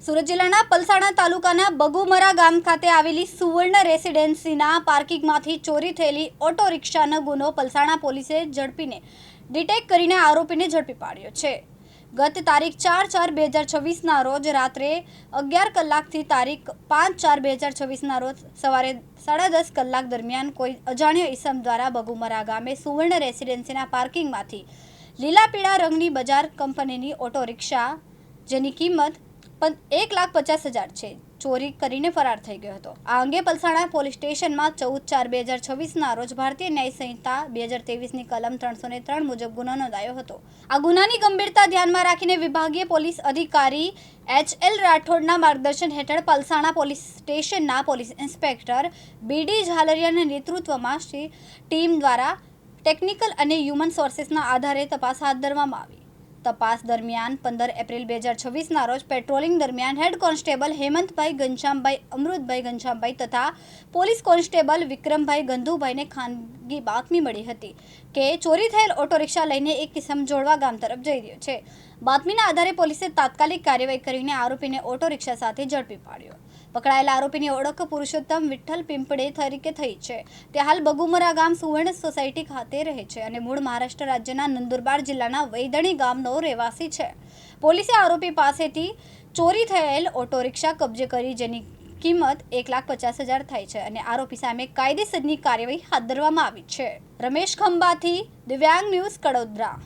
સુરત જિલ્લાના પલસાણા તાલુકાના બગુમરા ગામ ખાતે આવેલી સુવર્ણ રેસિડેન્સીના પાર્કિંગમાંથી ચોરી થયેલી ઓટો રિક્ષાનો ગુનો પલસાણા પોલીસે ઝડપીને ડિટેક્ટ કરીને આરોપીને ઝડપી પાડ્યો છે। ગત તારીખ 4/4/2026ના રોજ રાત્રે 11 કલાકથી તારીખ 5/4/2026ના રોજ સવારે 10:30 કલાક દરમિયાન કોઈ અજાણ્યો ઈસમ દ્વારા બગુમરા ગામે સુવર્ણ રેસિડેન્સીના પાર્કિંગમાંથી લીલા પીળા રંગની બજાર કંપનીની ઓટો રિક્ષા જેની કિંમત 1,50,000 છે ચોરી કરીને ફરાર થઈ ગયો હતો। આ અંગે પલસાણા પોલીસ સ્ટેશનમાં 14/4/2026ના રોજ ભારતીય ન્યાય સંહિતા 2023ની કલમ 303 મુજબ ગુનો નોંધાયો હતો। આ ગુનાની ગંભીરતા ધ્યાનમાં રાખીને વિભાગીય પોલીસ અધિકારી HL રાઠોડના માર્ગદર્શન હેઠળ પલસાણા પોલીસ સ્ટેશનના પોલીસ ઇન્સ્પેક્ટર BD ઝાલરિયાના નેતૃત્વમાં ટીમ દ્વારા ટેકનિકલ અને હ્યુમન સોર્સિસના આધારે તપાસ હાથ ધરવામાં આવી। તપાસ દરમિયાન 15 એપ્રિલ 2026ના રોજ પેટ્રોલિંગ દરમિયાન હેડ કોન્સ્ટેબલ હેમંતભાઈ ઘનશ્યામભાઈ અમૃતભાઈ ઘનશ્યામભાઈ તથા પોલીસ કોન્સ્ટેબલ વિક્રમભાઈ ગંધુભાઈને ખાનગી બાતમી મળી હતી કે ચોરી થયેલ ઓટો રિક્ષા લઈને એક કિસમ જોડવા ગામ તરફ જઈ રહ્યો છે। બાતમીના આધારે પોલીસે તાત્કાલિક કાર્યવાહી કરીને આરોપીને ઓટો રિક્ષા સાથે ઝડપી પાડ્યો। પકડાયેલા આરોપીની ઓળખ પુરુષોત્તમ વિઠ્ઠલ પિંપળે તરીકે થઈ છે। તે હાલ બગુમરા ગામ સુવર્ણ સોસાયટી ખાતે રહે છે અને મૂળ મહારાષ્ટ્ર રાજ્યના નંદુરબાર જિલ્લાના વૈદણી ગામનો રહેવાસી છે। પોલીસે આરોપી પાસેથી ચોરી થયેલ ઓટો રિક્ષા કબજે કરી જેની કિંમત 1,50,000 થાય છે અને આરોપી સામે કાયદેસરની કાર્યવાહી હાથ ધરવામાં આવી છે। રમેશ ખંભાથી દિવ્યાંગ ન્યૂઝ કડોદરા।